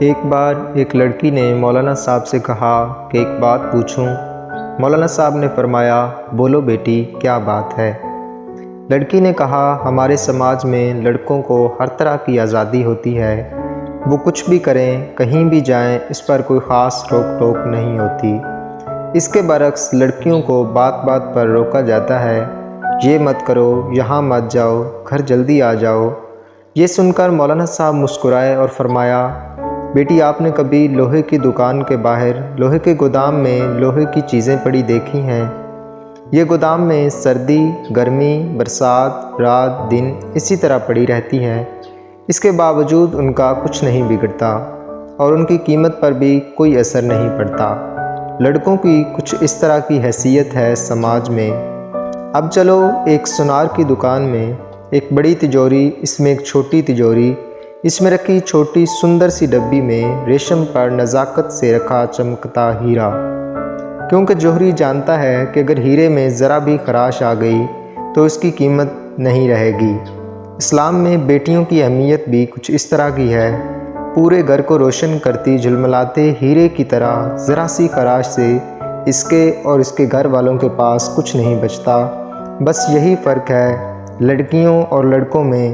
ایک بار ایک لڑکی نے مولانا صاحب سے کہا کہ ایک بات پوچھوں۔ مولانا صاحب نے فرمایا، بولو بیٹی، کیا بات ہے؟ لڑکی نے کہا، ہمارے سماج میں لڑکوں کو ہر طرح کی آزادی ہوتی ہے، وہ کچھ بھی کریں، کہیں بھی جائیں، اس پر کوئی خاص روک ٹوک نہیں ہوتی۔ اس کے برعکس لڑکیوں کو بات بات پر روکا جاتا ہے، یہ مت کرو، یہاں مت جاؤ، گھر جلدی آ جاؤ۔ یہ سن کر مولانا صاحب مسکرائے اور فرمایا، بیٹی، آپ نے کبھی لوہے کی دکان کے باہر لوہے کے گودام میں لوہے کی چیزیں پڑی دیکھی ہیں؟ یہ گودام میں سردی، گرمی، برسات، رات، دن اسی طرح پڑی رہتی ہیں، اس کے باوجود ان کا کچھ نہیں بگڑتا اور ان کی قیمت پر بھی کوئی اثر نہیں پڑتا۔ لڑکوں کی کچھ اس طرح کی حیثیت ہے سماج میں۔ اب چلو، ایک سونار کی دکان میں ایک بڑی تجوری، اس میں ایک چھوٹی تجوری، اس میں رکھی چھوٹی سندر سی ڈبی میں ریشم پر نزاکت سے رکھا چمکتا ہیرا، کیونکہ جوہری جانتا ہے کہ اگر ہیرے میں ذرا بھی خراش آ گئی تو اس کی قیمت نہیں رہے گی۔ اسلام میں بیٹیوں کی اہمیت بھی کچھ اس طرح کی ہے، پورے گھر کو روشن کرتی جھلملاتے ہیرے کی طرح ذرا سی خراش سے اس کے اور اس کے گھر والوں کے پاس کچھ نہیں بچتا۔ بس یہی فرق ہے لڑکیوں اور لڑکوں میں۔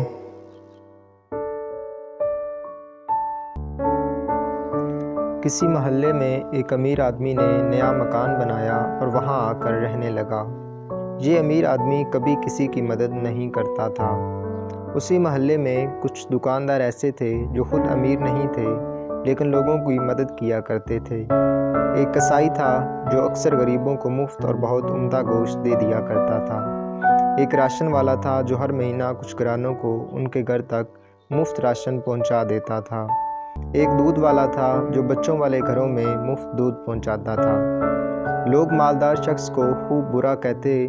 کسی محلے میں ایک امیر آدمی نے نیا مکان بنایا اور وہاں آ کر رہنے لگا۔ یہ امیر آدمی کبھی کسی کی مدد نہیں کرتا تھا۔ اسی محلے میں کچھ دکاندار ایسے تھے جو خود امیر نہیں تھے لیکن لوگوں کی مدد کیا کرتے تھے۔ ایک کسائی تھا جو اکثر غریبوں کو مفت اور بہت عمدہ گوشت دے دیا کرتا تھا۔ ایک راشن والا تھا جو ہر مہینہ کچھ گھرانوں کو ان کے گھر تک مفت راشن پہنچا دیتا تھا۔ ایک دودھ والا تھا جو بچوں والے گھروں میں مفت دودھ پہنچاتا تھا۔ لوگ مالدار شخص کو خوب برا کہتے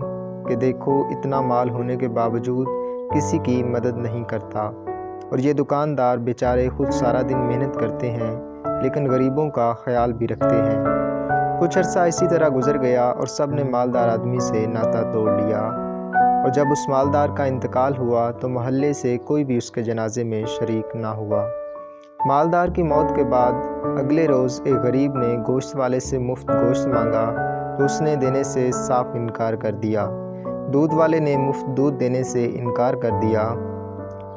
کہ دیکھو، اتنا مال ہونے کے باوجود کسی کی مدد نہیں کرتا، اور یہ دکاندار بیچارے خود سارا دن محنت کرتے ہیں لیکن غریبوں کا خیال بھی رکھتے ہیں۔ کچھ عرصہ اسی طرح گزر گیا اور سب نے مالدار آدمی سے ناطہ توڑ لیا، اور جب اس مالدار کا انتقال ہوا تو محلے سے کوئی بھی اس کے جنازے میں شریک نہ ہوا۔ مالدار کی موت کے بعد اگلے روز ایک غریب نے گوشت والے سے مفت گوشت مانگا تو اس نے دینے سے صاف انکار کر دیا۔ دودھ والے نے مفت دودھ دینے سے انکار کر دیا۔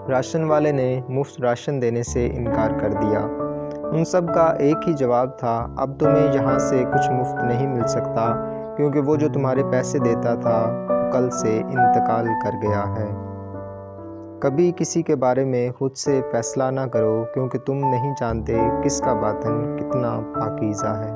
راشن والے نے مفت راشن دینے سے انکار کر دیا۔ ان سب کا ایک ہی جواب تھا، اب تمہیں یہاں سے کچھ مفت نہیں مل سکتا، کیونکہ وہ جو تمہارے پیسے دیتا تھا کل سے انتقال کر گیا ہے۔ کبھی کسی کے بارے میں خود سے فیصلہ نہ کرو، کیونکہ تم نہیں جانتے کس کا باطن کتنا پاکیزہ ہے۔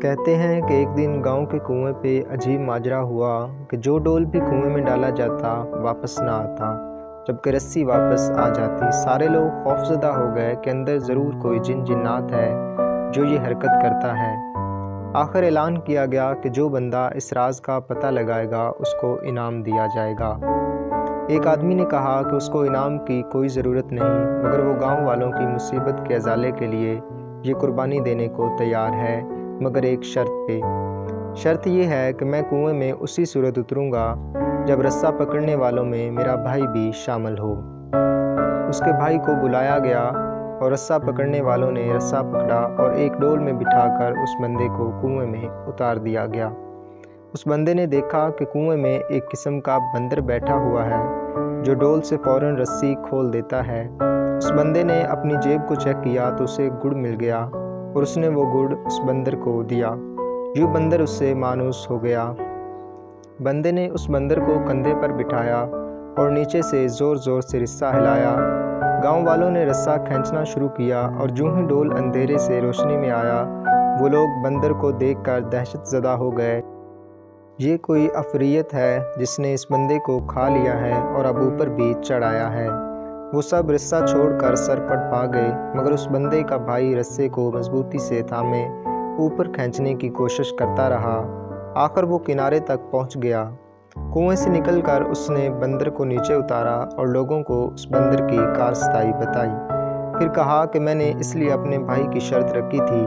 کہتے ہیں کہ ایک دن گاؤں کے کنویں پہ عجیب ماجرا ہوا کہ جو ڈول بھی کنویں میں ڈالا جاتا واپس نہ آتا، جبکہ رسی واپس آ جاتی۔ سارے لوگ خوفزدہ ہو گئے کہ اندر ضرور کوئی جن جنات ہے جو یہ حرکت کرتا ہے۔ آخر اعلان کیا گیا کہ جو بندہ اس راز کا پتہ لگائے گا اس کو انعام دیا جائے گا۔ ایک آدمی نے کہا کہ اس کو انعام کی کوئی ضرورت نہیں، مگر وہ گاؤں والوں کی مصیبت کے ازالے کے لیے یہ قربانی دینے کو تیار ہے، مگر ایک شرط پہ۔ شرط یہ ہے کہ میں کنویں میں اسی صورت اتروں گا جب رسہ پکڑنے والوں میں میرا بھائی بھی شامل ہو۔ اس کے بھائی کو بلایا گیا اور رسہ پکڑنے والوں نے رسہ پکڑا اور ایک ڈول میں بٹھا کر اس بندے کو کنویں میں اتار دیا گیا۔ اس بندے نے دیکھا کہ کنویں میں ایک قسم کا بندر بیٹھا ہوا ہے جو ڈول سے فوراً رسی کھول دیتا ہے۔ اس بندے نے اپنی جیب کو چیک کیا تو اسے گڑ مل گیا اور اس نے وہ گڑ اس بندر کو دیا۔ یوں بندر اس سے مانوس ہو گیا۔ بندے نے اس بندر کو کندھے پر بٹھایا اور نیچے سے زور زور سے رسہ ہلایا۔ گاؤں والوں نے رسہ کھینچنا شروع کیا اور جوں ہی ڈول اندھیرے سے روشنی میں آیا، وہ لوگ بندر کو دیکھ کر دہشت زدہ ہو گئے۔ یہ کوئی عفریت ہے جس نے اس بندے کو کھا لیا ہے اور اب اوپر بھی چڑھ آیا ہے۔ وہ سب رسہ چھوڑ کر سرپٹ بھاگ گئے، مگر اس بندے کا بھائی رسے کو مضبوطی سے تھامے اوپر کھینچنے کی کوشش کرتا رہا۔ آخر وہ کنارے تک پہنچ گیا۔ کنویں سے نکل کر اس نے بندر کو نیچے اتارا اور لوگوں کو اس بندر کی کارستائی بتائی۔ پھر کہا کہ میں نے اس لیے اپنے بھائی کی شرط رکھی تھی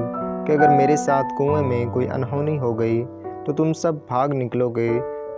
کہ اگر میرے ساتھ کنویں میں کوئی انہونی ہو گئی تو تم سب بھاگ نکلو گے،